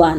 1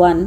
1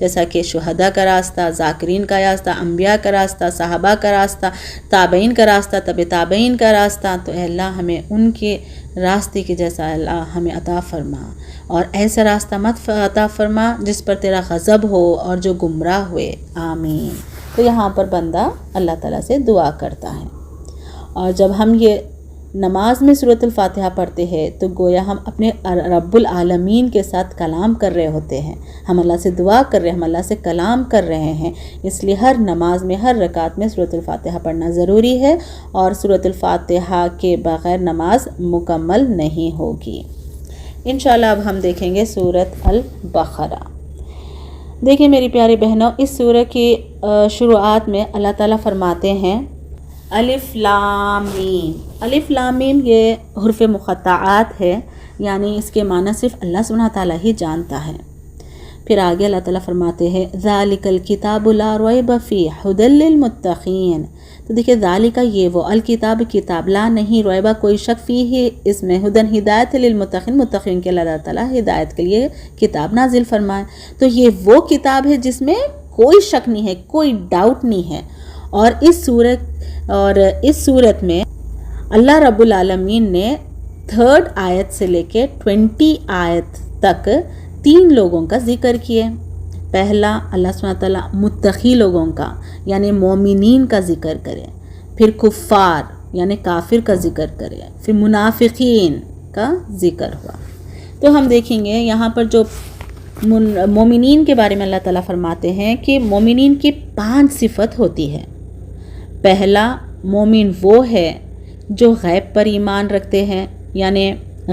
جیسا کہ شہداء کا راستہ، ذاکرین کا راستہ، انبیاء کا راستہ، صحابہ کا راستہ، تابعین کا راستہ، طب تابعین کا راستہ، تو اے اللہ ہمیں ان کے راستے کے جیسا اللہ ہمیں عطا فرما، اور ایسا راستہ مت عطا فرما جس پر تیرا غضب ہو اور جو گمراہ ہوئے، آمین۔ تو یہاں پر بندہ اللہ تعالیٰ سے دعا کرتا ہے، اور جب ہم یہ نماز میں سورۃ الفاتحہ پڑھتے ہیں تو گویا ہم اپنے رب العالمین کے ساتھ کلام کر رہے ہوتے ہیں، ہم اللہ سے دعا کر رہے ہیں، ہم اللہ سے کلام کر رہے ہیں، اس لیے ہر نماز میں، ہر رکعت میں سورۃ الفاتحہ پڑھنا ضروری ہے، اور سورۃ الفاتحہ کے بغیر نماز مکمل نہیں ہوگی۔ انشاءاللہ اب ہم دیکھیں گے سورۃ البقرہ۔ دیکھیں میری پیاری بہنوں، اس سورہ کی شروعات میں اللہ تعالیٰ فرماتے ہیں الف لام میم۔ الف لام میم یہ حروف مقطعات ہے، یعنی اس کے معنی صرف اللہ سبحانہ تعالیٰ ہی جانتا ہے۔ پھر آگے اللہ تعالیٰ فرماتے ہیں ذالک الکتاب لا ریب فیہ ھدی للمتقین۔ تو دیکھیں ذالک یہ وہ، الکتاب کتاب، لا نہیں، ریبہ کوئی شک، فیہ اس میں، ھدی ہدایت، للمتقین متقین کے اللہ تعالیٰ ہدایت کے لیے کتاب نازل فرمائے۔ تو یہ وہ کتاب ہے جس میں کوئی شک نہیں ہے، کوئی ڈاؤٹ نہیں ہے۔ اور اس صورت میں اللہ رب العالمین نے 3 آیت سے لے کے 20 آیت تک 3 لوگوں کا ذکر کیے۔ پہلا اللہ سبحانہ تعالیٰ متقی لوگوں کا یعنی مومنین کا ذکر کرے، پھر کفار یعنی کافر کا ذکر کرے، پھر منافقین کا ذکر ہوا۔ تو ہم دیکھیں گے یہاں پر جو مومنین کے بارے میں اللہ تعالیٰ فرماتے ہیں کہ مومنین کی 5 صفت ہوتی ہے۔ پہلا مومن وہ ہے جو غیب پر ایمان رکھتے ہیں، یعنی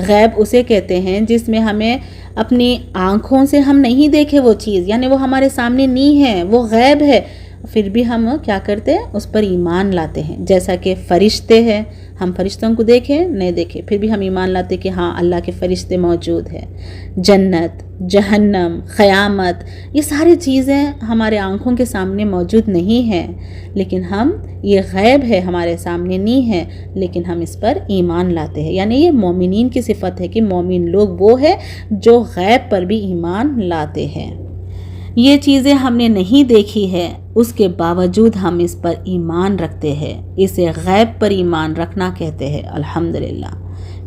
غیب اسے کہتے ہیں جس میں ہمیں اپنی آنکھوں سے ہم نہیں دیکھے وہ چیز، یعنی وہ ہمارے سامنے نہیں ہے، وہ غیب ہے، پھر بھی ہم کیا کرتے ہیں، اس پر ایمان لاتے ہیں۔ جیسا کہ فرشتے ہیں، ہم فرشتوں کو دیکھیں نہیں دیکھے، پھر بھی ہم ایمان لاتے کہ ہاں اللہ کے فرشتے موجود ہیں۔ جنت، جہنم، قیامت، یہ ساری چیزیں ہمارے آنکھوں کے سامنے موجود نہیں ہیں، لیکن ہم یہ غیب ہے، ہمارے سامنے نہیں ہے، لیکن ہم اس پر ایمان لاتے ہیں۔ یعنی یہ مومنین کی صفت ہے کہ مومن لوگ وہ ہے جو غیب پر بھی ایمان لاتے ہیں۔ یہ چیزیں ہم نے نہیں دیکھی ہے، اس کے باوجود ہم اس پر ایمان رکھتے ہیں، اسے غیب پر ایمان رکھنا کہتے ہیں، الحمدللہ۔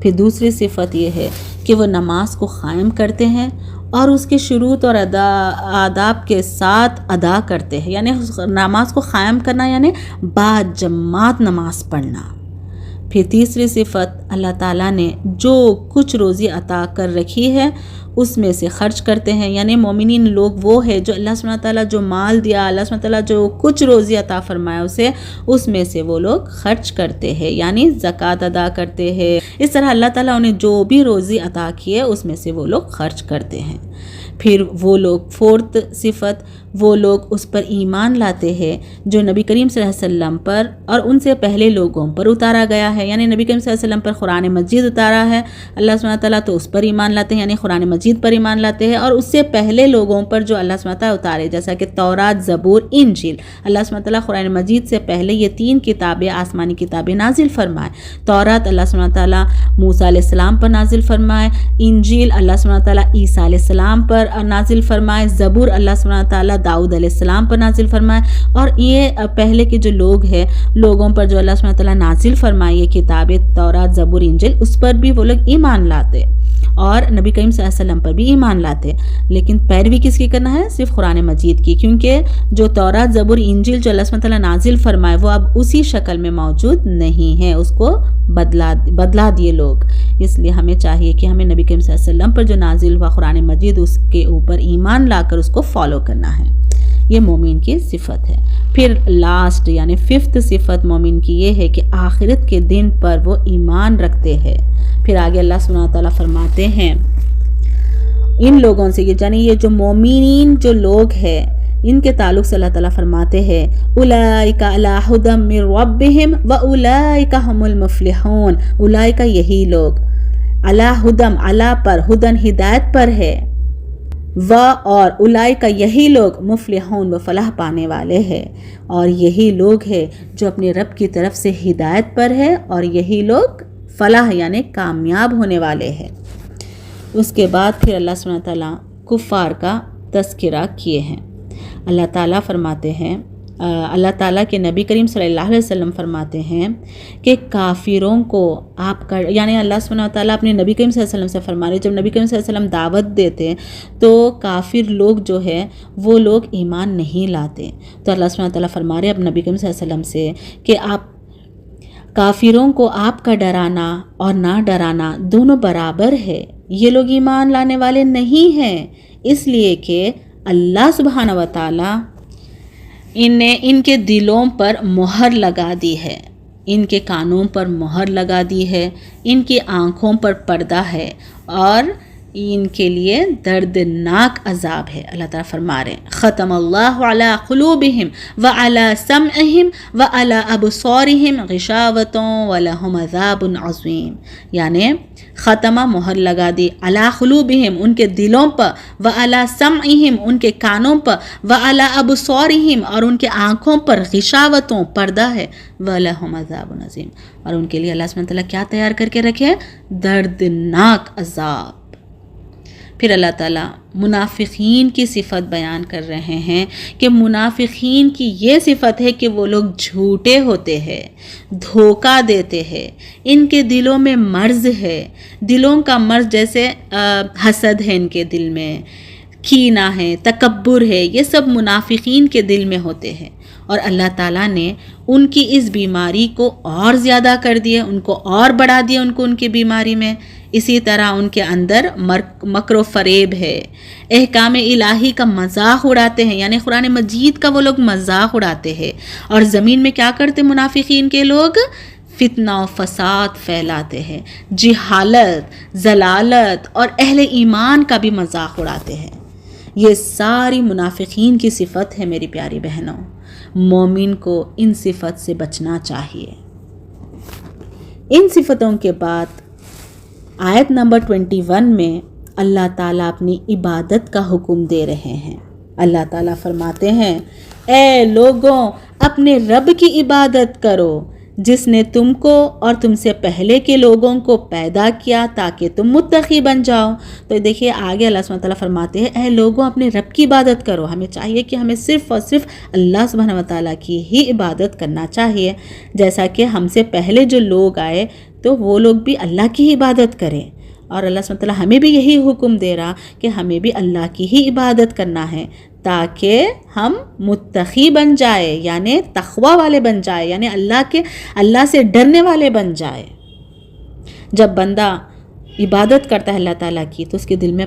پھر دوسری صفت یہ ہے کہ وہ نماز کو قائم کرتے ہیں اور اس کے شروط اور آداب کے ساتھ ادا کرتے ہیں، یعنی نماز کو قائم کرنا یعنی با جماعت نماز پڑھنا۔ پھر تیسری صفت اللہ تعالیٰ نے جو کچھ روزی عطا کر رکھی ہے اس میں سے خرچ کرتے ہیں، یعنی مومنین لوگ وہ ہے جو اللہ سبحانہ تعالیٰ جو مال دیا، اللہ سبحانہ تعالیٰ جو کچھ روزی عطا فرمایا اسے، اس میں سے وہ لوگ خرچ کرتے ہیں، یعنی زکوٰۃ ادا کرتے ہیں۔ اس طرح اللہ تعالیٰ انہیں جو بھی روزی عطا کی ہے اس میں سے وہ لوگ خرچ کرتے ہیں۔ پھر وہ لوگ، فورتھ صفت، وہ لوگ اس پر ایمان لاتے ہیں جو نبی کریم صلی اللہ علیہ وسلم پر اور ان سے پہلے لوگوں پر اتارا گیا ہے، یعنی نبی کریم صلی اللہ علیہ وسلم پر قرآن مجید اتارا ہے اللہ سبحانہ تعالیٰ، تو اس پر ایمان لاتے ہیں، یعنی قرآن مجید پر ایمان لاتے ہیں، اور اس سے پہلے لوگوں پر جو اللہ سبحانہ تعالیٰ اتارے، جیسا کہ تورات، زبور، انجیل، اللہ سبحانہ تعالیٰ قرآن مجید سے پہلے یہ 3 کتابیں، آسمانی کتابیں نازل فرمائے۔ تورات اللہ سبحانہ تعالیٰ موسیٰ علیہ السلام پر نازل فرمائے، انجیل اللہ سبحانہ تعالیٰ عیسیٰ علیہ السلام پر نازل فرمائے، زبور اللہ سبحانہ تعالیٰ داؤد علیہ السلام پر نازل فرمائے، اور یہ پہلے کے جو لوگ ہیں، لوگوں پر جو اللہ سبحانہ تعالیٰ نازل فرمائے یہ کتابیں تورات، زبور، انجیل، اس پر بھی وہ لوگ ایمان لاتے اور نبی کریم صلی اللہ علیہ وسلم پر بھی ایمان لاتے، لیکن پیروی کس کی کرنا ہے؟ صرف قرآن مجید کی، کیونکہ جو تورات، زبور، انجیل جو اللہ سبحانہ تعالیٰ نازل فرمائے وہ اب اسی شکل میں موجود نہیں ہے، اس کو بدلا دیے لوگ۔ اس لیے ہمیں چاہیے کہ ہمیں نبی کریم صلی اللہ علیہ وسلم پر جو نازل ہوا قرآن مجید اس کے اوپر ایمان لا کر اس کو فالو کرنا ہے، یہ مومن کی صفت ہے۔ پھر لاسٹ یعنی 5th صفت مومن کی یہ ہے کہ آخرت کے دن پر وہ ایمان رکھتے ہیں۔ پھر آگے اللہ سبحانہ تعالیٰ فرماتے ہیں ان لوگوں سے، یعنی یہ جو مومنین جو لوگ ہیں ان کے تعلق سے اللہ تعالیٰ فرماتے ہیں اولئک علی ھدی من ربہم واولئک ھم المفلحون۔ اولئک یہی لوگ، علی ھدی علی پر، ھدن ہدایت پر ہے، اور اولئک یہی لوگ مفلحون وہ فلاح پانے والے ہیں، اور یہی لوگ ہیں جو اپنے رب کی طرف سے ہدایت پر ہے، اور یہی لوگ فلاح یعنی کامیاب ہونے والے ہیں۔ اس کے بعد پھر اللہ سبحانہ تعالیٰ کفار کا تذکرہ کیے ہیں۔ اللہ تعالیٰ فرماتے ہیں، اللہ تعالیٰ کے نبی کریم صلی اللہ علیہ وسلم فرماتے ہیں کہ کافروں کو آپ کا، یعنی اللہ سبحانہ و تعالیٰ اپنے نبی کریم صلی اللہ علیہ وسلم سے فرما رہے، جب نبی کریم صلی اللہ علیہ وسلم دعوت دیتے تو کافر لوگ جو ہے وہ لوگ ایمان نہیں لاتے، تو اللہ سبحانہ و تعالیٰ فرما رہے اب نبی کریم صلی اللہ علیہ وسلم سے کہ آپ کافروں کو آپ کا ڈرانا اور نہ ڈرانا دونوں برابر ہے، یہ لوگ ایمان لانے والے نہیں ہیں، اس لیے کہ اللہ سبحانہ و تعالیٰ ان کے دلوں پر مہر لگا دی ہے، ان کے کانوں پر مہر لگا دی ہے، ان کی آنکھوں پر پردہ ہے، اور ان کے لیے دردناک عذاب ہے۔ اللہ تعالیٰ فرما رہے ہیں ختم اللہ علی قلوبہم وعلی سمعہم وعلی ابصارہم غشاوۃ ولہم عذاب عظیم، یعنی ختمہ مہر لگا دی علی قلوبہم ان کے دلوں پر، وعلی سمعہم ان کے کانوں پر، وعلی ابصارہم اور ان کے آنکھوں پر غشاوتوں پردہ ہے، ولہم عذاب عظیم اور ان کے لیے اللہ سبحانہ تعالیٰ کیا تیار کر کے رکھے؟ دردناک عذاب۔ پھر اللہ تعالیٰ منافقین کی صفت بیان کر رہے ہیں کہ منافقین کی یہ صفت ہے کہ وہ لوگ جھوٹے ہوتے ہیں، دھوکہ دیتے ہیں، ان کے دلوں میں مرض ہے، دلوں کا مرض جیسے حسد ہے ان کے دل میں، کینہ ہے، تکبر ہے، یہ سب منافقین کے دل میں ہوتے ہیں، اور اللہ تعالیٰ نے ان کی اس بیماری کو اور زیادہ کر دیا، ان کو اور بڑھا دیا ان کی بیماری میں۔ اسی طرح ان کے اندر مکر و فریب ہے، احکام الہی کا مذاق اڑاتے ہیں، یعنی قرآن مجید کا وہ لوگ مذاق اڑاتے ہیں، اور زمین میں کیا کرتے منافقین کے لوگ؟ فتنہ و فساد پھیلاتے ہیں، جہالت، ضلالت اور اہل ایمان کا بھی مذاق اڑاتے ہیں۔ یہ ساری منافقین کی صفت ہے میری پیاری بہنوں، مومن کو ان صفت سے بچنا چاہیے۔ ان صفتوں کے بعد آیت نمبر 21 میں اللہ تعالیٰ اپنی عبادت کا حکم دے رہے ہیں۔ اللہ تعالیٰ فرماتے ہیں اے لوگوں اپنے رب کی عبادت کرو جس نے تم کو اور تم سے پہلے کے لوگوں کو پیدا کیا تاکہ تم متقی بن جاؤ۔ تو دیکھیے آگے اللہ سبحانہ تعالیٰ فرماتے ہیں اے لوگوں اپنے رب کی عبادت کرو، ہمیں چاہیے کہ ہمیں صرف اور صرف اللہ سبحانہ و تعالیٰ کی ہی عبادت کرنا چاہیے، جیسا کہ ہم سے پہلے جو لوگ آئے تو وہ لوگ بھی اللہ کی ہی عبادت کریں، اور اللہ سبحانہ تعالیٰ ہمیں بھی یہی حکم دے رہا کہ ہمیں بھی اللہ کی ہی عبادت کرنا ہے تاکہ ہم متقی بن جائے، یعنی تقوی والے بن جائے، یعنی اللہ سے ڈرنے والے بن جائے۔ جب بندہ عبادت کرتا ہے اللہ تعالیٰ کی تو اس کے دل میں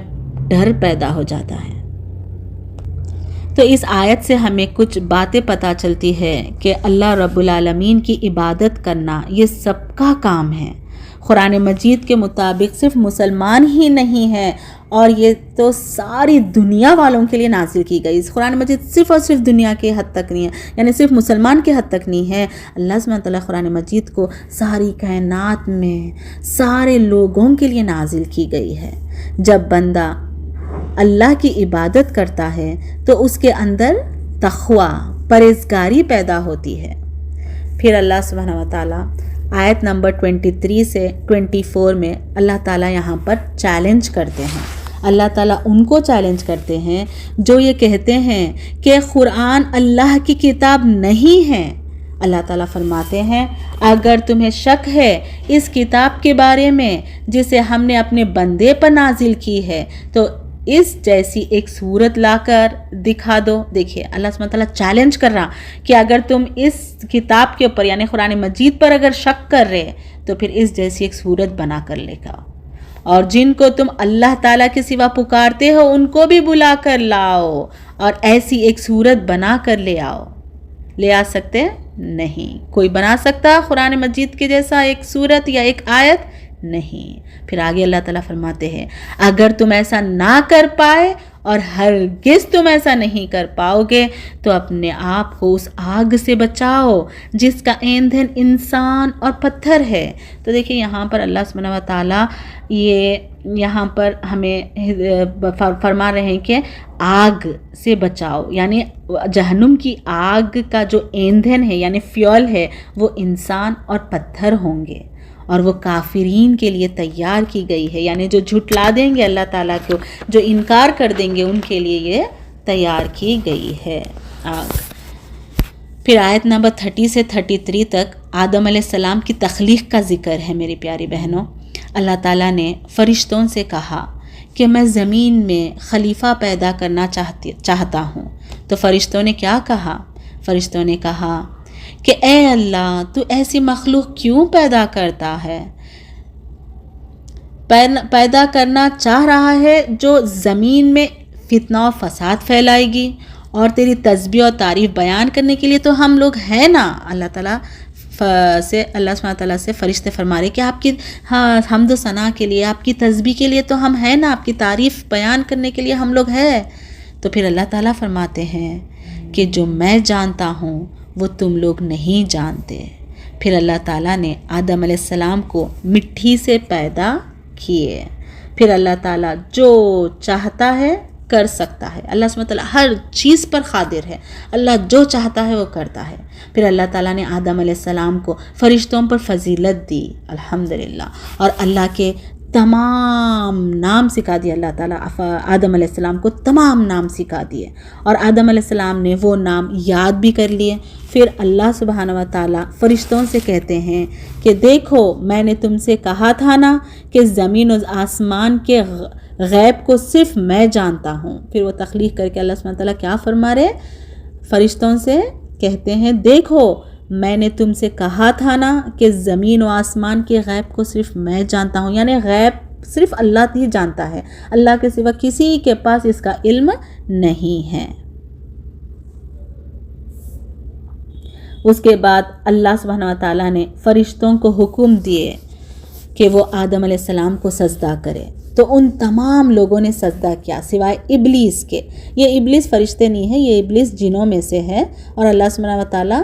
ڈر پیدا ہو جاتا ہے۔ تو اس آیت سے ہمیں کچھ باتیں پتہ چلتی ہے کہ اللہ رب العالمین کی عبادت کرنا یہ سب کا کام ہے۔ قرآن مجید کے مطابق صرف مسلمان ہی نہیں ہے، اور یہ تو ساری دنیا والوں کے لیے نازل کی گئی۔ قرآن مجید صرف اور صرف دنیا کے حد تک نہیں ہے، یعنی صرف مسلمان کے حد تک نہیں ہے۔ اللہ سبحانہ تعالیٰ قرآن مجید کو ساری کائنات میں سارے لوگوں کے لیے نازل کی گئی ہے۔ جب بندہ اللہ کی عبادت کرتا ہے تو اس کے اندر تقوی، پرہیزگاری پیدا ہوتی ہے۔ پھر اللہ سبحانہ و تعالیٰ آیت نمبر 23 سے 24 میں اللہ تعالیٰ یہاں پر چیلنج کرتے ہیں۔ اللہ تعالیٰ ان کو چیلنج کرتے ہیں جو یہ کہتے ہیں کہ قرآن اللہ کی کتاب نہیں ہے۔ اللہ تعالیٰ فرماتے ہیں اگر تمہیں شک ہے اس کتاب کے بارے میں جسے ہم نے اپنے بندے پر نازل کی ہے تو اس جیسی ایک صورت لا کر دکھا دو۔ دیکھیے اللہ سبحانہ تعالیٰ چیلنج کر رہا کہ اگر تم اس کتاب کے اوپر یعنی قرآن مجید پر اگر شک کر رہے تو پھر اس جیسی ایک صورت بنا کر لے آؤ، اور جن کو تم اللہ تعالیٰ کے سوا پکارتے ہو ان کو بھی بلا کر لاؤ اور ایسی ایک صورت بنا کر لے آؤ۔ لے آ سکتے؟ نہیں، کوئی بنا سکتا قرآن مجید کے جیسا ایک صورت یا ایک آیت؟ نہیں۔ پھر آگے اللہ تعالیٰ فرماتے ہیں اگر تم ایسا نہ کر پائے اور ہرگز تم ایسا نہیں کر پاؤ گے تو اپنے آپ کو اس آگ سے بچاؤ جس کا ایندھن انسان اور پتھر ہے۔ تو دیکھیں یہاں پر اللہ سبحانہ و تعالیٰ یہاں پر ہمیں فرما رہے ہیں کہ آگ سے بچاؤ، یعنی جہنم کی آگ کا جو ایندھن ہے یعنی فیول ہے وہ انسان اور پتھر ہوں گے، اور وہ کافرین کے لیے تیار کی گئی ہے، یعنی جو جھٹلا دیں گے اللہ تعالیٰ کو، جو انکار کر دیں گے ان کے لیے یہ تیار کی گئی ہے آگ۔ پھر آیت نمبر 30 سے 33 تک آدم علیہ السلام کی تخلیق کا ذکر ہے میری پیاری بہنوں۔ اللہ تعالیٰ نے فرشتوں سے کہا کہ میں زمین میں خلیفہ پیدا کرنا چاہتا ہوں۔ تو فرشتوں نے کیا کہا؟ فرشتوں نے کہا کہ اے اللہ، تو ایسی مخلوق کیوں پیدا کرتا ہے؟ پیدا کرنا چاہ رہا ہے جو زمین میں فتنہ و فساد پھیلائے گی، اور تیری تسبیح اور تعریف بیان کرنے کے لیے تو ہم لوگ ہیں نا۔ اللہ تعالیٰ سے اللہ سبحانہ تعالیٰ سے فرشتے فرما رہے کہ آپ کی حمد و ثنا کے لیے، آپ کی تسبیح کے لیے تو ہم ہیں نا، آپ کی تعریف بیان کرنے کے لیے ہم لوگ ہیں۔ تو پھر اللہ تعالیٰ فرماتے ہیں کہ جو میں جانتا ہوں وہ تم لوگ نہیں جانتے۔ پھر اللہ تعالیٰ نے آدم علیہ السلام کو مٹی سے پیدا کیے۔ پھر اللہ تعالیٰ جو چاہتا ہے کر سکتا ہے۔ اللہ سبحانہ تعالیٰ ہر چیز پر قادر ہے، اللہ جو چاہتا ہے وہ کرتا ہے۔ پھر اللہ تعالیٰ نے آدم علیہ السلام کو فرشتوں پر فضیلت دی، الحمدللہ، اور اللہ کے تمام نام سکھا دیے۔ اللہ تعالیٰ آدم علیہ السلام کو تمام نام سکھا دیے، اور آدم علیہ السلام نے وہ نام یاد بھی کر لیے۔ پھر اللہ سبحانہ و تعالیٰ فرشتوں سے کہتے ہیں کہ دیکھو میں نے تم سے کہا تھا نا کہ زمین و آسمان کے غیب کو صرف میں جانتا ہوں۔ پھر وہ تخلیق کر کے اللہ سبحانہ تعالیٰ کیا فرما رہے؟ فرشتوں سے کہتے ہیں دیکھو میں نے تم سے کہا تھا نا کہ زمین و آسمان کے غیب کو صرف میں جانتا ہوں، یعنی غیب صرف اللہ ہی جانتا ہے، اللہ کے سوا کسی کے پاس اس کا علم نہیں ہے۔ اس کے بعد اللہ سبحانہ و تعالیٰ نے فرشتوں کو حکم دیے کہ وہ آدم علیہ السلام کو سجدہ کرے، تو ان تمام لوگوں نے سجدہ کیا سوائے ابلیس کے۔ یہ ابلیس فرشتے نہیں ہے، یہ ابلیس جنوں میں سے ہے، اور اللہ سبحانہ و تعالیٰ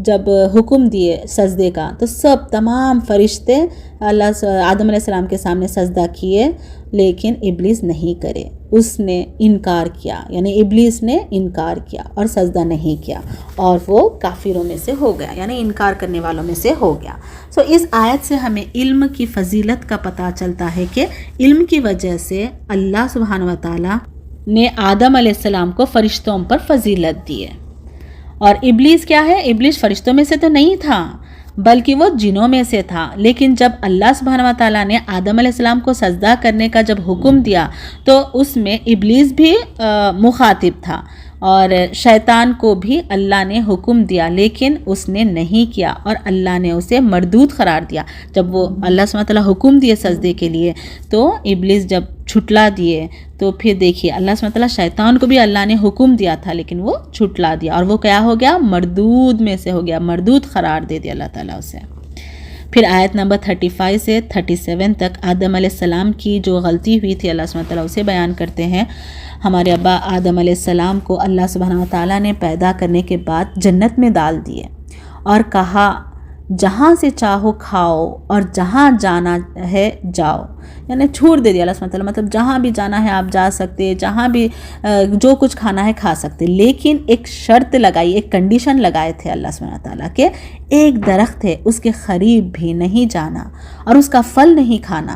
جب حکم دیے سجدے کا تو سب تمام فرشتے آدم علیہ السلام کے سامنے سجدہ کیے، لیکن ابلیس نہیں کرے، اس نے انکار کیا، یعنی ابلیس نے انکار کیا اور سجدہ نہیں کیا، اور وہ کافروں میں سے ہو گیا، یعنی انکار کرنے والوں میں سے ہو گیا۔ اس آیت سے ہمیں علم کی فضیلت کا پتہ چلتا ہے کہ علم کی وجہ سے اللہ سبحانہ و تعالیٰ نے آدم علیہ السلام کو فرشتوں پر فضیلت دی ہے۔ اور ابلیس کیا ہے؟ ابلیس فرشتوں میں سے تو نہیں تھا، بلکہ وہ جنوں میں سے تھا، لیکن جب اللہ سبحانہ و تعالیٰ نے آدم علیہ السلام کو سجدہ کرنے کا جب حکم دیا تو اس میں ابلیس بھی مخاطب تھا، اور شیطان کو بھی اللہ نے حکم دیا، لیکن اس نے نہیں کیا، اور اللہ نے اسے مردود قرار دیا۔ جب وہ اللہ سبحانہ وتعالی حکم دیے سجدے کے لیے تو ابلیس جب چھٹلا دیے تو پھر دیکھیے اللہ سبحانہ وتعالی شیطان کو بھی اللہ نے حکم دیا تھا، لیکن وہ چھٹلا دیا، اور وہ کیا ہو گیا؟ مردود میں سے ہو گیا، مردود قرار دے دیا اللہ تعالیٰ اسے۔ پھر آیت نمبر 35 سے 37 تک آدم علیہ السلام کی جو غلطی ہوئی تھی اللہ سبحانہ وتعالی اسے بیان کرتے ہیں۔ ہمارے ابا آدم علیہ السلام کو اللہ سبحانہ وتعالی نے پیدا کرنے کے بعد جنت میں ڈال دیے اور کہا جہاں سے چاہو کھاؤ اور جہاں جانا ہے جاؤ، یعنی چھوڑ دے دیا اللہ سبحانہ وتعالی، مطلب جہاں بھی جانا ہے آپ جا سکتے، جہاں بھی جو کچھ کھانا ہے کھا سکتے، لیکن ایک شرط لگائی، ایک کنڈیشن لگائے تھے اللہ سبحانہ وتعالی کہ ایک درخت ہے اس کے قریب بھی نہیں جانا اور اس کا پھل نہیں کھانا،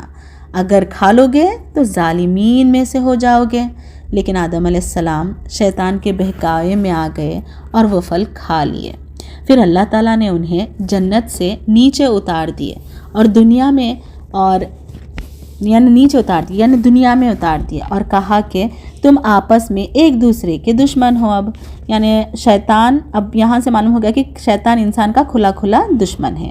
اگر کھا لو گے تو ظالمین میں سے ہو جاؤ گے۔ لیکن آدم علیہ السلام شیطان کے بہکاوے میں آ گئے اور وہ پھل کھا لیے۔ پھر اللہ تعالیٰ نے انہیں جنت سے نیچے اتار دیے اور دنیا میں دنیا میں اتار دیا اور کہا کہ تم آپس میں ایک دوسرے کے دشمن ہو۔ اب یعنی شیطان، اب یہاں سے معلوم ہو گیا کہ شیطان انسان کا کھلا کھلا دشمن ہے،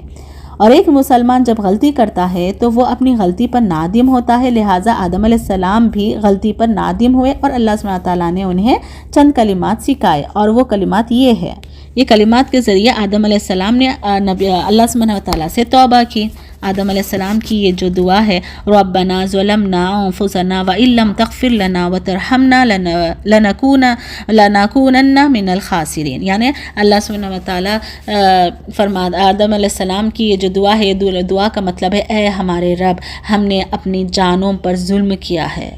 اور ایک مسلمان جب غلطی کرتا ہے تو وہ اپنی غلطی پر نادم ہوتا ہے، لہٰذا آدم علیہ السلام بھی غلطی پر نادم ہوئے اور اللہ سبحانہ تعالیٰ نے انہیں چند کلمات سکھائے، اور وہ کلمات یہ کلمات کے ذریعے آدم علیہ السلام نے اللہ سبحانہ تعالیٰ سے توبہ کی۔ آدم علیہ السلام کی یہ جو دعا ہے ربنا ظلمنا انفسنا وان لم تغفر لنا وترحمنا لنکونن من الخاسرین، یعنی اللہ سبحانہ وتعالی آدم علیہ السلام کی یہ جو دعا ہے، یہ دعا کا مطلب ہے اے ہمارے رب، ہم نے اپنی جانوں پر ظلم کیا ہے،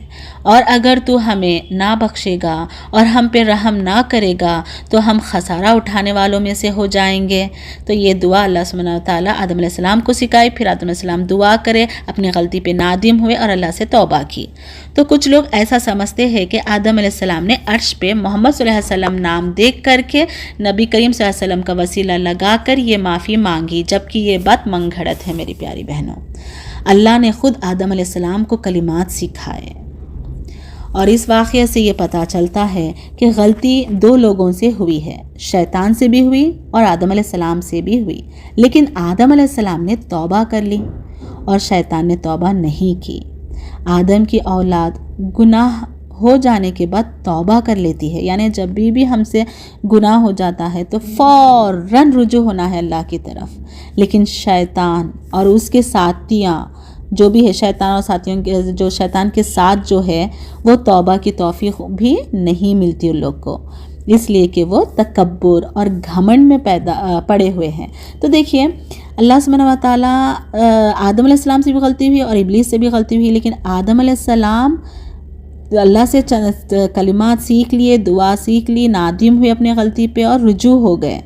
اور اگر تو ہمیں نہ بخشے گا اور ہم پہ رحم نہ کرے گا تو ہم خسارہ اٹھانے والوں میں سے ہو جائیں گے۔ تو یہ دعا اللہ سبحانہ وتعالیٰ آدم علیہ السلام کو سکھائی، پھر آدم علیہ السلام دعا کرے، اپنی غلطی پہ نادم ہوئے اور اللہ سے توبہ کی۔ تو کچھ لوگ ایسا سمجھتے ہیں کہ آدم علیہ السلام نے عرش پہ محمد صلی اللہ علیہ وسلم نام دیکھ کر کے نبی کریم صلی اللہ علیہ وسلم کا وسیلہ لگا کر یہ معافی مانگی، جبکہ یہ بات من گھڑت ہے میری پیاری بہنوں۔ اللہ نے خود آدم علیہ السلام کو کلمات سکھائے، اور اس واقعے سے یہ پتہ چلتا ہے کہ غلطی دو لوگوں سے ہوئی ہے، شیطان سے بھی ہوئی اور آدم علیہ السلام سے بھی ہوئی، لیکن آدم علیہ السلام نے توبہ کر لی اور شیطان نے توبہ نہیں کی۔ آدم کی اولاد گناہ ہو جانے کے بعد توبہ کر لیتی ہے، یعنی جب بھی ہم سے گناہ ہو جاتا ہے تو فوراً رجوع ہونا ہے اللہ کی طرف، لیکن شیطان اور اس کے ساتھیاں جو بھی ہے، شیطان اور ساتھیوں کے جو شیطان کے ساتھ جو ہے وہ توبہ کی توفیق بھی نہیں ملتی ان لوگ کو، اس لیے کہ وہ تکبر اور گھمنڈ میں پڑے ہوئے ہیں۔ تو دیکھیے اللہ سبحانہ و تعالیٰ آدم علیہ السلام سے بھی غلطی ہوئی اور ابلیس سے بھی غلطی ہوئی، لیکن آدم علیہ السلام اللہ سے کلمات سیکھ لیے، دعا سیکھ لی، نادم ہوئے اپنے غلطی پہ اور رجوع ہو گئے،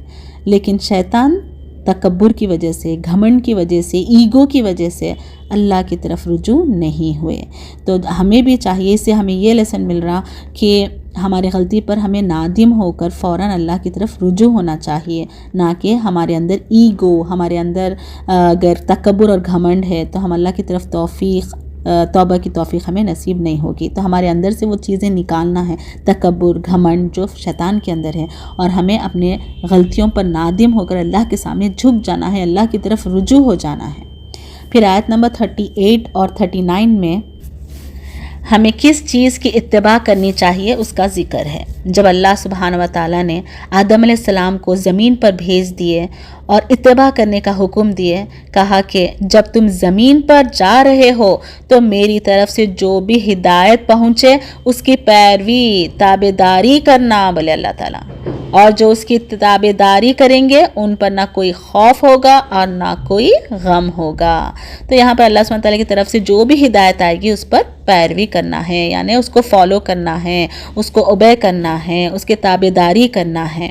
لیکن شیطان تکبر کی وجہ سے، گھمنڈ کی وجہ سے، ایگو کی وجہ سے اللہ کی طرف رجوع نہیں ہوئے۔ تو ہمیں بھی چاہیے، اس سے ہمیں یہ لیسن مل رہا کہ ہماری غلطی پر ہمیں نادم ہو کر فوراً اللہ کی طرف رجوع ہونا چاہیے، نہ کہ ہمارے اندر ایگو، ہمارے اندر اگر تکبر اور گھمنڈ ہے تو ہم اللہ کی طرف توبہ کی توفیق ہمیں نصیب نہیں ہوگی۔ تو ہمارے اندر سے وہ چیزیں نکالنا ہے، تکبر، گھمنڈ جو شیطان کے اندر ہے، اور ہمیں اپنے غلطیوں پر نادم ہو کر اللہ کے سامنے جھک جانا ہے، اللہ کی طرف رجوع ہو جانا ہے۔ پھر آیت نمبر 38 اور 39 میں ہمیں کس چیز کی اتباع کرنی چاہیے اس کا ذکر ہے۔ جب اللہ سبحانہ و تعالیٰ نے آدم علیہ السلام کو زمین پر بھیج دیے اور اتباع کرنے کا حکم دیے، کہا کہ جب تم زمین پر جا رہے ہو تو میری طرف سے جو بھی ہدایت پہنچے اس کی پیروی، تابعداری کرنا، بولے اللہ تعالیٰ، اور جو اس کی تابعداری کریں گے ان پر نہ کوئی خوف ہوگا اور نہ کوئی غم ہوگا۔ تو یہاں پر اللہ سبحانہ تعالیٰ کی طرف سے جو بھی ہدایت آئے گی اس پر پیروی کرنا ہے، یعنی اس کو فالو کرنا ہے، اس کو اوبے کرنا ہے، اس کے تابعداری کرنا ہے،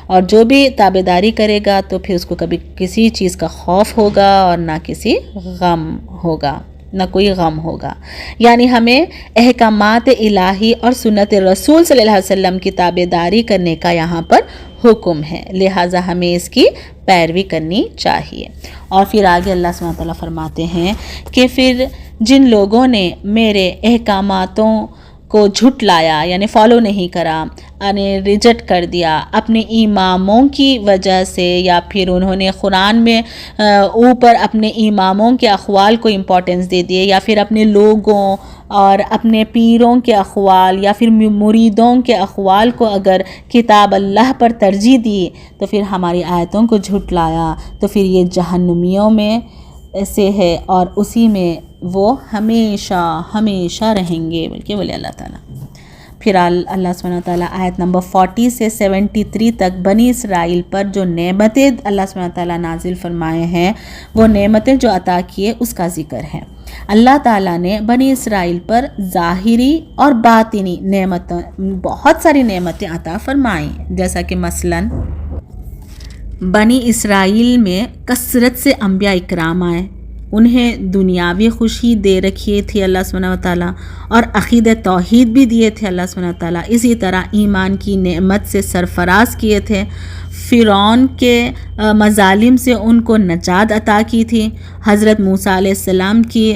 اور جو بھی تابعداری کرے گا تو پھر اس کو کبھی کسی چیز کا خوف ہوگا اور نہ کسی غم ہوگا، نہ کوئی غم ہوگا۔ یعنی ہمیں احکامات الہی اور سنت رسول صلی اللہ علیہ وسلم کی تابعداری کرنے کا یہاں پر حکم ہے، لہٰذا ہمیں اس کی پیروی کرنی چاہیے۔ اور پھر آگے اللہ سبحانہ تعالیٰ فرماتے ہیں کہ پھر جن لوگوں نے میرے احکاماتوں کو جھٹلایا، یعنی فالو نہیں کرا، یعنی ریجیکٹ کر دیا اپنے اماموں کی وجہ سے، یا پھر انہوں نے قرآن میں اوپر اپنے اماموں کے اقوال کو امپورٹنس دے دیے، یا پھر اپنے لوگوں اور اپنے پیروں کے اقوال یا پھر مریدوں کے اقوال کو اگر کتاب اللہ پر ترجیح دی تو پھر ہماری آیتوں کو جھٹلایا، تو پھر یہ جہنمیوں میں سے ہے اور اسی میں وہ ہمیشہ ہمیشہ رہیں گے، بلکہ بولے اللہ تعالیٰ۔ پھر اللہ سبحانہ تعالیٰ آیت نمبر 40 سے 73 تک بنی اسرائیل پر جو نعمتیں اللہ سبحانہ تعالیٰ نازل فرمائے ہیں، وہ نعمتیں جو عطا کیے اس کا ذکر ہے۔ اللہ تعالیٰ نے بنی اسرائیل پر ظاہری اور باطنی نعمتیں، بہت ساری نعمتیں عطا فرمائیں، جیسا کہ مثلاً بنی اسرائیل میں کثرت سے انبیاء اکرام آئے، انہیں دنیاوی خوشی دے رکھی تھی اللہ سبحانہ و تعالیٰ، اور عقید توحید بھی دیے تھے اللہ سبحانہ و تعالیٰ، اسی طرح ایمان کی نعمت سے سرفراز کیے تھے، فرعون کے مظالم سے ان کو نجات عطا کی تھی، حضرت موسیٰ علیہ السلام کی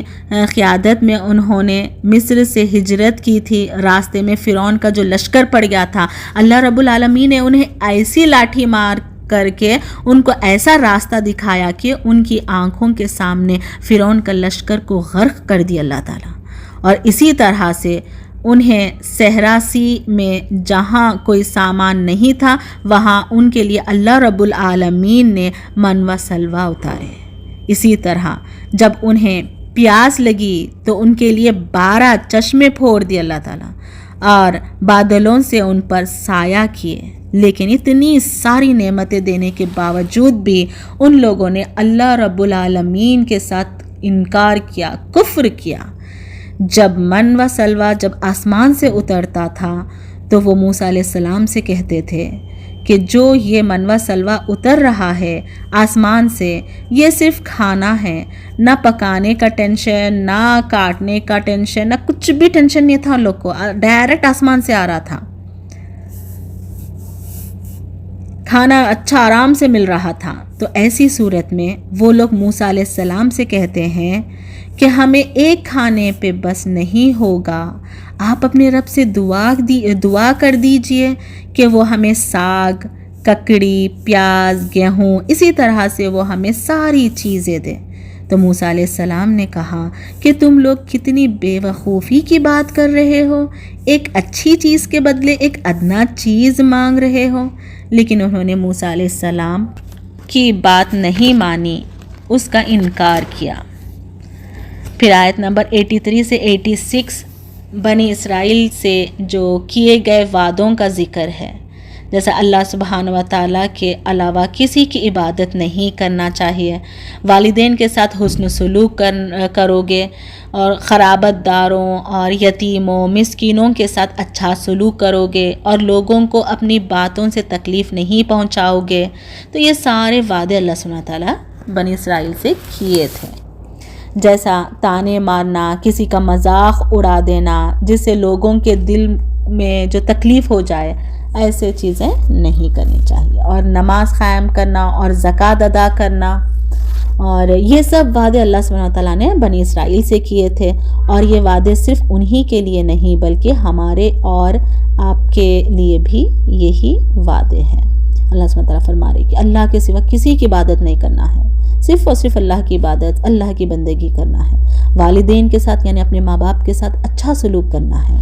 قیادت میں انہوں نے مصر سے ہجرت کی تھی، راستے میں فرعون کا جو لشکر پڑ گیا تھا، اللہ رب العالمین نے انہیں ایسی لاٹھی مار کر کے ان کو ایسا راستہ دکھایا کہ ان کی آنکھوں کے سامنے فرعون کا لشکر کو غرق کر دیا اللہ تعالیٰ، اور اسی طرح سے انہیں صحرا سی میں جہاں کوئی سامان نہیں تھا وہاں ان کے لیے اللہ رب العالمین نے من و سلویٰ اتارے۔ اسی طرح جب انہیں پیاس لگی تو ان کے لیے 12 چشمے پھوڑ دیے اللہ تعالیٰ، اور بادلوں سے ان پر سایہ کیے، لیکن اتنی ساری نعمتیں دینے کے باوجود بھی ان لوگوں نے اللہ رب العالمین کے ساتھ انکار کیا، کفر کیا۔ جب من و سلوہ جب آسمان سے اترتا تھا تو وہ موسیٰ علیہ السلام سے کہتے تھے کہ جو یہ من و سلوہ اتر رہا ہے آسمان سے یہ صرف کھانا ہے، نہ پکانے کا ٹینشن، نہ کاٹنے کا ٹینشن، نہ کچھ بھی ٹینشن نہیں تھا ان لوگ کو، ڈائریکٹ آسمان سے آ رہا تھا، کھانا اچھا آرام سے مل رہا تھا۔ تو ایسی صورت میں وہ لوگ موسیٰ علیہ السلام سے کہتے ہیں کہ ہمیں ایک کھانے پہ بس نہیں ہوگا، آپ اپنے رب سے دعا کر دیجئے کہ وہ ہمیں ساگ، ککڑی، پیاز، گیہوں، اسی طرح سے وہ ہمیں ساری چیزیں دے۔ تو موسیٰ علیہ السلام نے کہا کہ تم لوگ کتنی بے وقوفی کی بات کر رہے ہو، ایک اچھی چیز کے بدلے ایک ادنا چیز مانگ رہے ہو۔ لیکن انہوں نے موسیٰ علیہ السلام کی بات نہیں مانی، اس کا انکار کیا۔ پھر آیت نمبر 83 سے 86 بنی اسرائیل سے جو کیے گئے وعدوں کا ذکر ہے، جیسا اللہ سبحانہ و تعالیٰ کے علاوہ کسی کی عبادت نہیں کرنا چاہیے، والدین کے ساتھ حسن سلوک کرو گے، اور قرابت داروں اور یتیموں مسکینوں کے ساتھ اچھا سلوک کرو گے، اور لوگوں کو اپنی باتوں سے تکلیف نہیں پہنچاؤ گے۔ تو یہ سارے وعدے اللہ سبحانہ و تعالیٰ بنی اسرائیل سے کیے تھے، جیسا تانے مارنا، کسی کا مذاق اڑا دینا جس سے لوگوں کے دل میں جو تکلیف ہو جائے، ایسے چیزیں نہیں کرنی چاہیے، اور نماز قائم کرنا اور زکوٰۃ ادا کرنا، اور یہ سب وعدے اللہ سبحانہ تعالیٰ نے بنی اسرائیل سے کیے تھے، اور یہ وعدے صرف انہی کے لیے نہیں بلکہ ہمارے اور آپ کے لیے بھی یہی وعدے ہیں۔ اللہ سبحانہ تعالیٰ فرما رہے کہ اللہ کے سوا کسی کی عبادت نہیں کرنا ہے، صرف اور صرف اللہ کی عبادت، اللہ کی بندگی کرنا ہے، والدین کے ساتھ یعنی اپنے ماں باپ کے ساتھ اچھا سلوک کرنا ہے،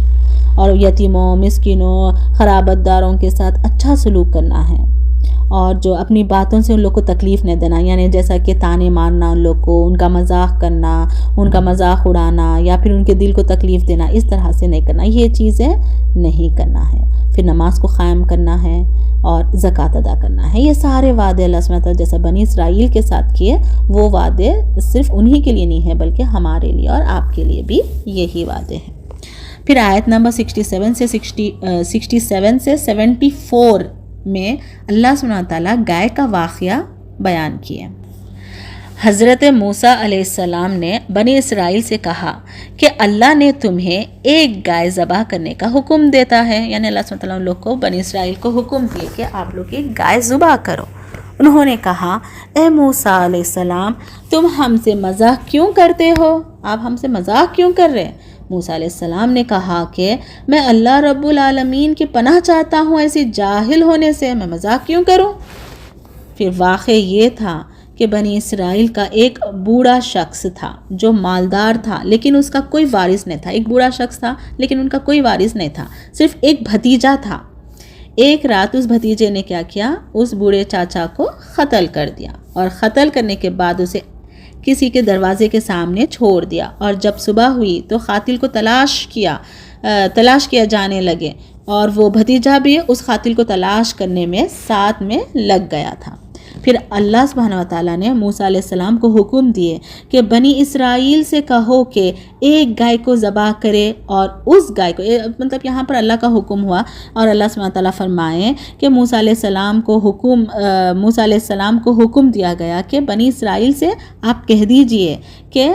اور یتیموں مسکینوں قرابت داروں کے ساتھ اچھا سلوک کرنا ہے، اور جو اپنی باتوں سے ان لوگ کو تکلیف نہیں دینا، یعنی جیسا کہ تانے مارنا ان لوگ کو، ان کا مذاق کرنا، ان کا مذاق اڑانا، یا پھر ان کے دل کو تکلیف دینا، اس طرح سے نہیں کرنا، یہ چیزیں نہیں کرنا ہے۔ پھر نماز کو قائم کرنا ہے اور زکوٰۃ ادا کرنا ہے۔ یہ سارے وعدے اللہ سبحانہ تعالیٰ جیسا بنی اسرائیل کے ساتھ کیے، وہ وعدے صرف انہی کے لیے نہیں ہیں بلکہ ہمارے لیے اور آپ کے لیے بھی یہی وعدے ہیں۔ پھر آیت نمبر 67 سے 74 میں اللہ سبحانہ تعالیٰ گائے کا واقعہ بیان کیے۔ حضرت موسیٰ علیہ السلام نے بنی اسرائیل سے کہا کہ اللہ نے تمہیں ایک گائے ذبح کرنے کا حکم دیتا ہے، یعنی اللہ سبحانہ تعالیٰ لوگ کو بنی اسرائیل کو حکم دیے کہ آپ لوگ ایک گائے ذبح کرو۔ انہوں نے کہا اے موسیٰ علیہ السلام تم ہم سے مذاق کیوں کرتے ہو؟ آپ ہم سے مذاق کیوں کر رہے ہیں؟ موسیٰ علیہ السلام نے کہا کہ میں اللہ رب العالمین کی پناہ چاہتا ہوں ایسی جاہل ہونے سے، میں مذاق کیوں کروں؟ پھر واقع یہ تھا کہ بنی اسرائیل کا ایک بوڑھا شخص تھا جو مالدار تھا، لیکن اس کا کوئی وارث نہیں تھا۔ ایک بوڑھا شخص تھا لیکن ان کا کوئی وارث نہیں تھا، صرف ایک بھتیجا تھا۔ ایک رات اس بھتیجے نے کیا کیا، اس بوڑھے چاچا کو قتل کر دیا، اور قتل کرنے کے بعد اسے کسی کے دروازے کے سامنے چھوڑ دیا، اور جب صبح ہوئی تو قاتل کو تلاش کیا جانے لگے، اور وہ بھتیجا بھی اس قاتل کو تلاش کرنے میں ساتھ میں لگ گیا تھا۔ پھر اللہ سبحانہ و تعالیٰ نے موسیٰ علیہ السلام کو حکم دیے کہ بنی اسرائیل سے کہو کہ ایک گائے کو ذبح کرے، اور اس گائے کو مطلب یہاں پر اللہ کا حکم ہوا، اور اللہ سبحانہ و تعالیٰ فرمائیں کہ موسیٰ علیہ السلام کو حکم دیا گیا کہ بنی اسرائیل سے آپ کہہ دیجئے کہ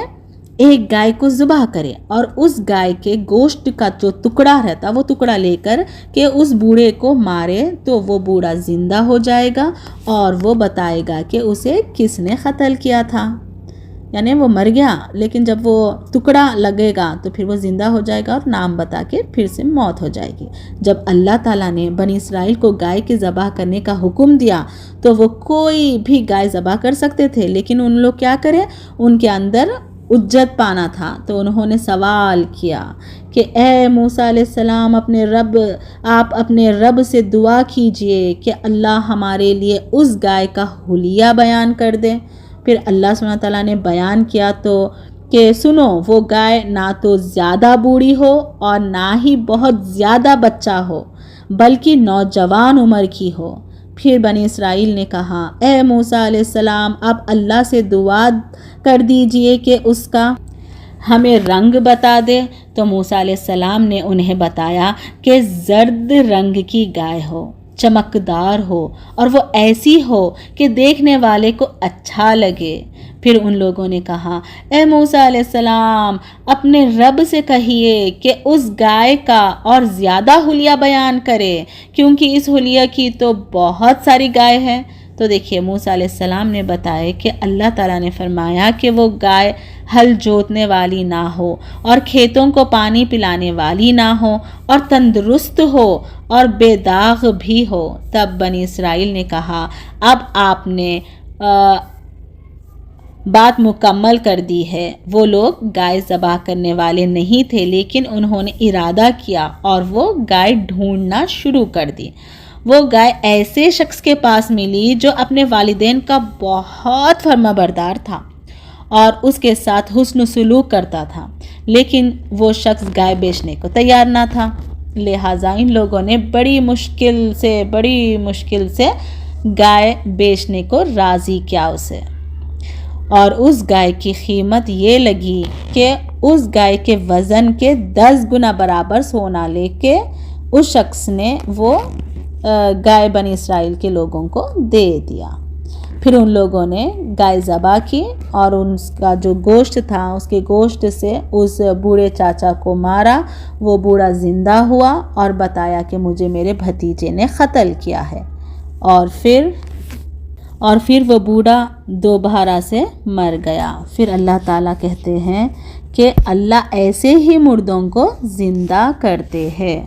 ایک گائے کو ذبح کرے، اور اس گائے کے گوشت کا جو ٹکڑا رہتا وہ ٹکڑا لے کر کہ اس بوڑھے کو مارے تو وہ بوڑھا زندہ ہو جائے گا، اور وہ بتائے گا کہ اسے کس نے قتل کیا تھا، یعنی وہ مر گیا لیکن جب وہ ٹکڑا لگے گا تو پھر وہ زندہ ہو جائے گا، اور نام بتا کے پھر سے موت ہو جائے گی۔ جب اللہ تعالیٰ نے بنی اسرائیل کو گائے کے ذبح کرنے کا حکم دیا تو وہ کوئی بھی گائے ذبح کر سکتے تھے، لیکن ان لوگ کیا کریں، ان کے اندر اجت پانا تھا، تو انہوں نے سوال کیا کہ اے موسیٰ علیہ السلام آپ اپنے رب سے دعا کیجئے کہ اللہ ہمارے لیے اس گائے کا حلیہ بیان کر دے۔ پھر اللہ سبحانہ تعالیٰ نے بیان کیا تو کہ سنو، وہ گائے نہ تو زیادہ بوڑھی ہو اور نہ ہی بہت زیادہ بچہ ہو، بلکہ نوجوان عمر کی ہو۔ پھر بنی اسرائیل نے کہا اے موسیٰ علیہ السلام آپ اللہ سے دعا کر دیجئے کہ اس کا ہمیں رنگ بتا دے۔ تو موسیٰ علیہ السلام نے انہیں بتایا کہ زرد رنگ کی گائے ہو، چمکدار ہو اور وہ ایسی ہو کہ دیکھنے والے کو اچھا لگے۔ پھر ان لوگوں نے کہا، اے موسیٰ علیہ السلام، اپنے رب سے کہیے کہ اس گائے کا اور زیادہ حلیہ بیان کرے، کیونکہ اس حلیہ کی تو بہت ساری گائے ہیں۔ تو دیکھیے موسیٰ علیہ السلام نے بتایا کہ اللہ تعالیٰ نے فرمایا کہ وہ گائے ہل جوتنے والی نہ ہو اور کھیتوں کو پانی پلانے والی نہ ہو اور تندرست ہو اور بے داغ بھی ہو۔ تب بنی اسرائیل نے کہا، اب آپ نے بات مکمل کر دی ہے۔ وہ لوگ گائے ذبح کرنے والے نہیں تھے، لیکن انہوں نے ارادہ کیا اور وہ گائے ڈھونڈنا شروع کر دی۔ وہ گائے ایسے شخص کے پاس ملی جو اپنے والدین کا بہت فرما بردار تھا اور اس کے ساتھ حسن سلوک کرتا تھا، لیکن وہ شخص گائے بیچنے کو تیار نہ تھا۔ لہٰذا ان لوگوں نے بڑی مشکل سے گائے بیچنے کو راضی کیا اسے، اور اس گائے کی قیمت یہ لگی کہ اس گائے کے وزن کے 10 گنا برابر سونا لے کے اس شخص نے وہ گائے بنی اسرائیل کے لوگوں کو دے دیا۔ پھر ان لوگوں نے گائے ذبح کی اور اس کا جو گوشت تھا، اس کے گوشت سے اس بوڑھے چاچا کو مارا۔ وہ بوڑھا زندہ ہوا اور بتایا کہ مجھے میرے بھتیجے نے قتل کیا ہے، اور پھر وہ بوڑھا دوبارہ سے مر گیا۔ پھر اللہ تعالیٰ کہتے ہیں کہ اللہ ایسے ہی مردوں کو زندہ کرتے ہیں۔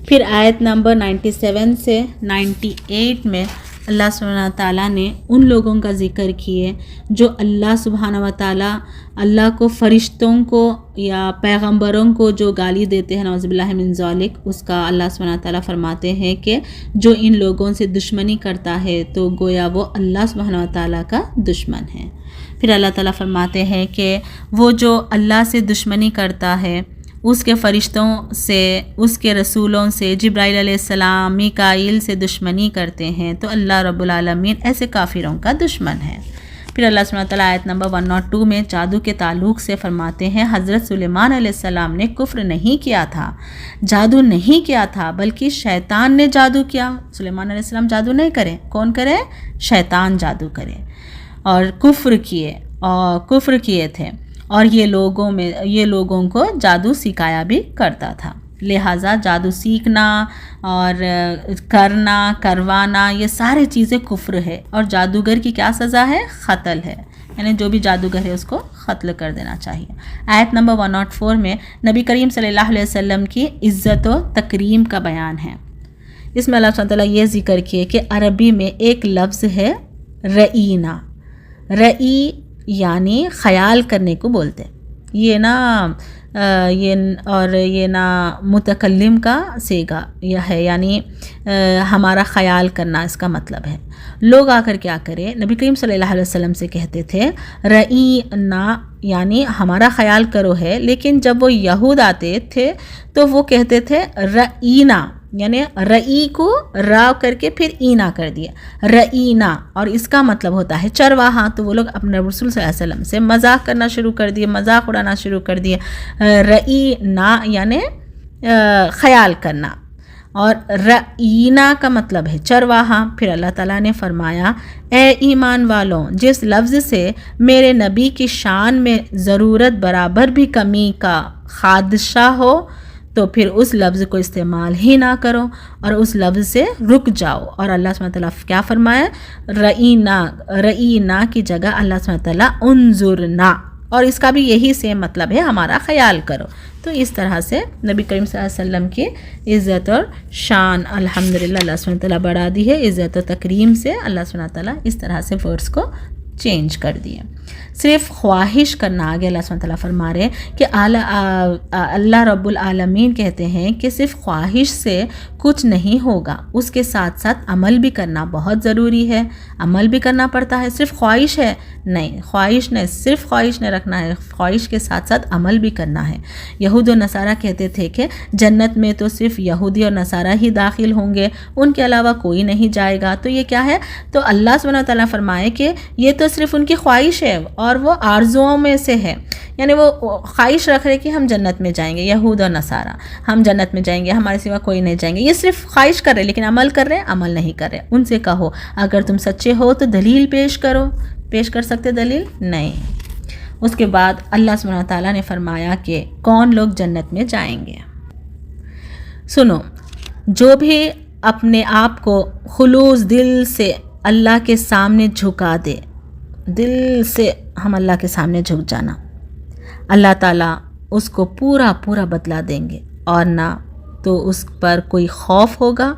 پھر آیت نمبر 97 سے 98 میں اللہ سبحانہ تعالیٰ نے ان لوگوں کا ذکر کیے جو اللہ سبحانہ و تعالیٰ اللہ کو، فرشتوں کو یا پیغمبروں کو جو گالی دیتے ہیں، نعوذ باللہ من ذالک، اس کا اللہ سبحانہ تعالیٰ فرماتے ہیں کہ جو ان لوگوں سے دشمنی کرتا ہے تو گویا وہ اللہ سبحانہ و تعالیٰ کا دشمن ہے۔ پھر اللہ تعالیٰ فرماتے ہیں کہ وہ جو اللہ سے دشمنی کرتا ہے، اس کے فرشتوں سے، اس کے رسولوں سے، جبرائیل علیہ السلام، میکائیل سے دشمنی کرتے ہیں تو اللہ رب العالمین ایسے کافروں کا دشمن ہے۔ پھر اللہ سبحانہ تعالیٰ آیت نمبر 102 میں جادو کے تعلق سے فرماتے ہیں، حضرت سلیمان علیہ السلام نے کفر نہیں کیا تھا، جادو نہیں کیا تھا، بلکہ شیطان نے جادو کیا۔ سلیمان علیہ السلام جادو نہیں کرے، کون کرے؟ شیطان جادو کرے، اور کفر کیے تھے، اور یہ لوگوں کو جادو سکھایا بھی کرتا تھا۔ لہٰذا جادو سیکھنا اور کروانا یہ سارے چیزیں کفر ہے، اور جادوگر کی کیا سزا ہے؟ قتل ہے، یعنی جو بھی جادوگر ہے اس کو قتل کر دینا چاہیے۔ آیت نمبر 104 میں نبی کریم صلی اللہ علیہ وسلم کی عزت و تکریم کا بیان ہے۔ اس میں اللہ سبحانہ تعالیٰ یہ ذکر کیے کہ عربی میں ایک لفظ ہے رعینا، رعی یعنی خیال کرنے کو بولتے، یہ نا متکلم کا صیغہ یہ ہے، یعنی ہمارا خیال کرنا اس کا مطلب ہے۔ لوگ آ کر کیا کرے، نبی کریم صلی اللہ علیہ وسلم سے کہتے تھے رعینا یعنی ہمارا خیال کرو ہے، لیکن جب وہ یہود آتے تھے تو وہ کہتے تھے رعینا، یعنی رئی کو را کر کے پھر اینا کر دیا، رعینا، اور اس کا مطلب ہوتا ہے چرواہا۔ تو وہ لوگ اپنے رسول صلی اللہ علیہ وسلم سے مذاق کرنا شروع کر دیے، مذاق اڑانا شروع کر دیے۔ رعینا یعنی خیال کرنا، اور رعینا کا مطلب ہے چرواہا۔ پھر اللہ تعالیٰ نے فرمایا، اے ایمان والوں، جس لفظ سے میرے نبی کی شان میں ضرورت برابر بھی کمی کا خادشہ ہو تو پھر اس لفظ کو استعمال ہی نہ کرو اور اس لفظ سے رک جاؤ۔ اور اللہ سبحانہ تعالیٰ کیا فرمایا؟ رعینا کی جگہ اللہ سبحانہ تعالیٰ انظرنا، اور اس کا بھی یہی سیم مطلب ہے، ہمارا خیال کرو۔ تو اس طرح سے نبی کریم صلی اللہ علیہ وسلم کی عزت اور شان الحمدللہ اللہ سبحانہ تعالیٰ بڑھا دی ہے۔ عزت و تکریم سے اللہ سبحانہ تعالیٰ اس طرح سے ورڈز کو چینج کر دیے۔ صرف خواہش کرنا، آگے اللہ سبحانہ تعالیٰ فرما رہے کہ اللہ رب العالمین کہتے ہیں کہ صرف خواہش سے کچھ نہیں ہوگا، اس کے ساتھ ساتھ عمل بھی کرنا بہت ضروری ہے، عمل بھی کرنا پڑتا ہے۔ صرف خواہش ہے نہیں، صرف خواہش نہیں رکھنا ہے، خواہش کے ساتھ ساتھ عمل بھی کرنا ہے۔ یہود و نصارہ کہتے تھے کہ جنت میں تو صرف یہودی اور نصارہ ہی داخل ہوں گے، ان کے علاوہ کوئی نہیں جائے گا۔ تو یہ کیا ہے؟ تو اللہ سبحانہ تعالیٰ فرمائے کہ یہ تو تو صرف ان کی خواہش ہے اور وہ آرزوؤں میں سے ہے، یعنی وہ خواہش رکھ رہے کہ ہم جنت میں جائیں گے، یہود اور نصارہ ہم جنت میں جائیں گے، ہمارے سوا کوئی نہیں جائیں گے، یہ صرف خواہش کر رہے لیکن عمل کر رہے عمل نہیں کر رہے۔ ان سے کہو اگر تم سچے ہو تو دلیل پیش کرو، پیش کر سکتے دلیل؟ نہیں۔ اس کے بعد اللہ سبحانہ تعالیٰ نے فرمایا کہ کون لوگ جنت میں جائیں گے۔ سنو، جو بھی اپنے آپ کو خلوص دل سے اللہ کے سامنے جھکا دے، دل سے ہم اللہ کے سامنے جھک جانا، اللہ تعالیٰ اس کو پورا پورا بدلہ دیں گے، اور نہ تو اس پر کوئی خوف ہوگا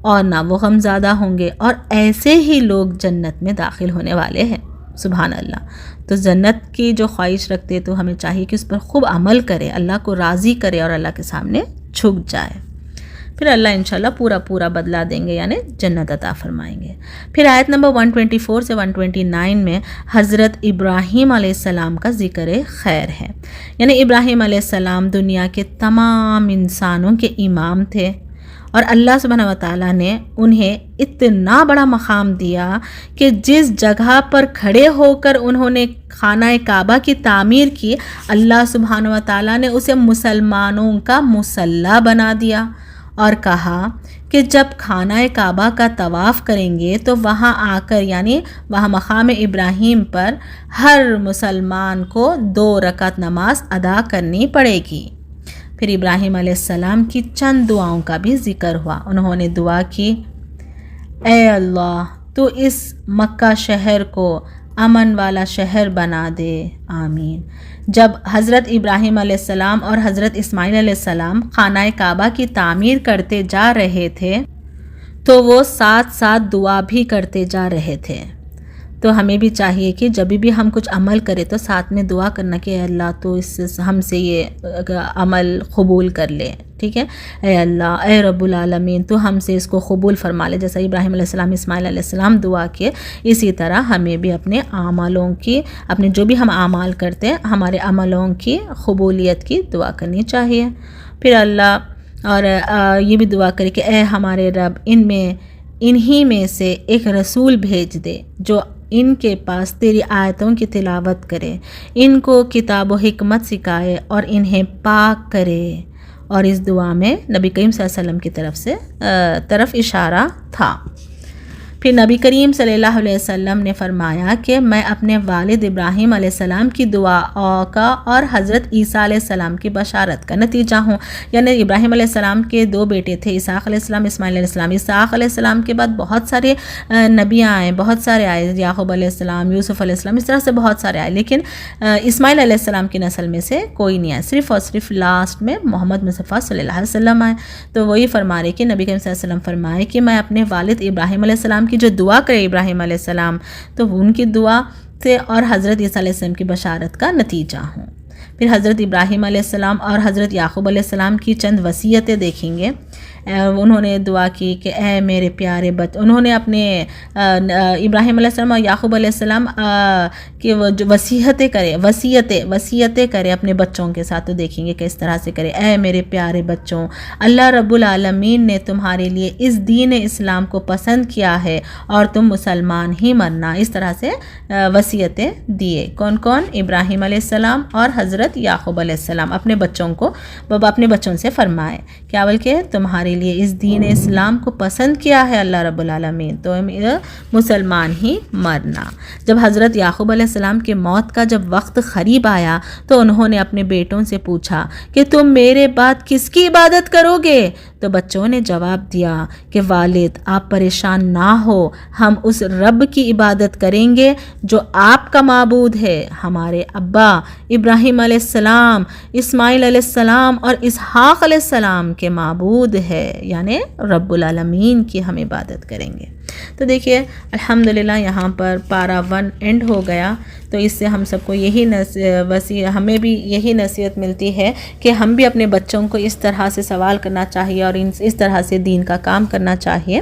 اور نہ وہ غمزدہ ہوں گے، اور ایسے ہی لوگ جنت میں داخل ہونے والے ہیں۔ سبحان اللہ۔ تو جنت کی جو خواہش رکھتے تو ہمیں چاہیے کہ اس پر خوب عمل کرے، اللہ کو راضی کرے اور اللہ کے سامنے جھک جائے، پھر اللہ انشاءاللہ پورا پورا بدلہ دیں گے، یعنی جنت عطا فرمائیں گے۔ پھر آیت نمبر 124 سے 129 میں حضرت ابراہیم علیہ السلام کا ذکر خیر ہے، یعنی ابراہیم علیہ السلام دنیا کے تمام انسانوں کے امام تھے، اور اللہ سبحانہ وتعالیٰ نے انہیں اتنا بڑا مقام دیا کہ جس جگہ پر کھڑے ہو کر انہوں نے خانہ کعبہ کی تعمیر کی، اللہ سبحانہ وتعالیٰ نے اسے مسلمانوں کا مصلی بنا دیا، اور کہا کہ جب خانہ کعبہ کا طواف کریں گے تو وہاں آ کر، یعنی وہاں مقام ابراہیم پر ہر مسلمان کو 2 رکعت نماز ادا کرنی پڑے گی۔ پھر ابراہیم علیہ السلام کی چند دعاؤں کا بھی ذکر ہوا۔ انہوں نے دعا کی، اے اللہ تو اس مکہ شہر کو امن والا شہر بنا دے، آمین۔ جب حضرت ابراہیم علیہ السلام اور حضرت اسماعیل علیہ السلام خانہ کعبہ کی تعمیر کرتے جا رہے تھے تو وہ ساتھ ساتھ دعا بھی کرتے جا رہے تھے۔ تو ہمیں بھی چاہیے کہ جب بھی ہم کچھ عمل کریں تو ساتھ میں دعا کرنا کہ اے اللہ تو اس ہم سے یہ عمل قبول کر لے، ٹھیک ہے، اے اللہ، اے رب العالمین تو ہم سے اس کو قبول فرما لے، جیسا ابراہیم علیہ السلام اسماعیل علیہ السلام دعا کیے، اسی طرح ہمیں بھی اپنے اعمالوں کی، اپنے جو بھی ہم اعمال کرتے ہیں ہمارے عملوں کی قبولیت کی دعا کرنی چاہیے۔ پھر اللہ اور یہ بھی دعا کرے کہ اے ہمارے رب انہی میں سے ایک رسول بھیج دے جو ان کے پاس تیری آیتوں کی تلاوت کرے، ان کو کتاب و حکمت سکھائے اور انہیں پاک کرے۔ اور اس دعا میں نبی کریم صلی اللہ علیہ وسلم کی طرف اشارہ تھا۔ پھر نبی کریم صلی اللہ علیہ وسلم نے فرمایا کہ میں اپنے والد ابراہیم علیہ السلام کی دعا کا اور حضرت عیسیٰ علیہ السلام کی بشارت کا نتیجہ ہوں، یعنی ابراہیم علیہ السلام کے 2 بیٹے تھے، اسحاق علیہ السلام، اسماعیل علیہ السلام۔ اسحاق علیہ السلام کے بعد بہت سارے نبی آئے، بہت سارے آئے، یعقوب علیہ السلام، یوسف علیہ السلام، اس طرح سے بہت سارے آئے، لیکن اسماعیل علیہ السلام کی نسل میں سے کوئی نہیں آئے، صرف اور صرف لاسٹ میں محمد مصطفیٰ صلی اللہ علیہ وسلم آئے۔ تو وہی فرما رہے کہ نبی کریم صلی اللہ علیہ وسلم فرمائے کہ میں اپنے والد ابراہیم علیہ السلام کی جو دعا کرے ابراہیم علیہ السلام تو ان کی دعا سے اور حضرت عیسیٰ علیہ السلام کی بشارت کا نتیجہ ہوں۔ پھر حضرت ابراہیم علیہ السلام اور حضرت یعقوب علیہ السلام کی چند وصیتیں دیکھیں گے۔ انہوں نے دعا کی کہ اے میرے پیارے انہوں نے اپنے ابراہیم علیہ السلام اور یعقوب علیہ السلام کی وصیتیں کرے اپنے بچوں کے ساتھ، تو دیکھیں گے کہ اس طرح سے کرے، اے میرے پیارے بچوں، اللہ رب العالمین نے تمہارے لیے اس دین اسلام کو پسند کیا ہے اور تم مسلمان ہی مرنا، اس طرح سے وصیتیں دیے۔ کون کون؟ ابراہیم علیہ السلام اور حضرت یعقوب علیہ السلام اپنے بچوں کو، اپنے بچوں سے فرمائے کیا بلکہ تمہارے لیے اس دین اسلام کو پسند کیا ہے اللہ رب العالمین، تو مسلمان ہی مرنا۔ جب حضرت یعقوب علیہ السلام کے موت کا جب وقت قریب آیا تو انہوں نے اپنے بیٹوں سے پوچھا کہ تم میرے بعد کس کی عبادت کرو گے؟ تو بچوں نے جواب دیا کہ والد آپ پریشان نہ ہو، ہم اس رب کی عبادت کریں گے جو آپ کا معبود ہے، ہمارے ابا ابراہیم علیہ السلام، اسماعیل علیہ السلام اور اسحاق علیہ السلام کے معبود ہے، یعنی رب العالمین کی ہم عبادت کریں گے۔ تو دیکھیے الحمدللہ یہاں پر پارہ 1 اینڈ ہو گیا، تو اس سے ہم سب کو ہمیں بھی یہی نصیحت ملتی ہے کہ ہم بھی اپنے بچوں کو اس طرح سے سوال کرنا چاہیے اور اس طرح سے دین کا کام کرنا چاہیے۔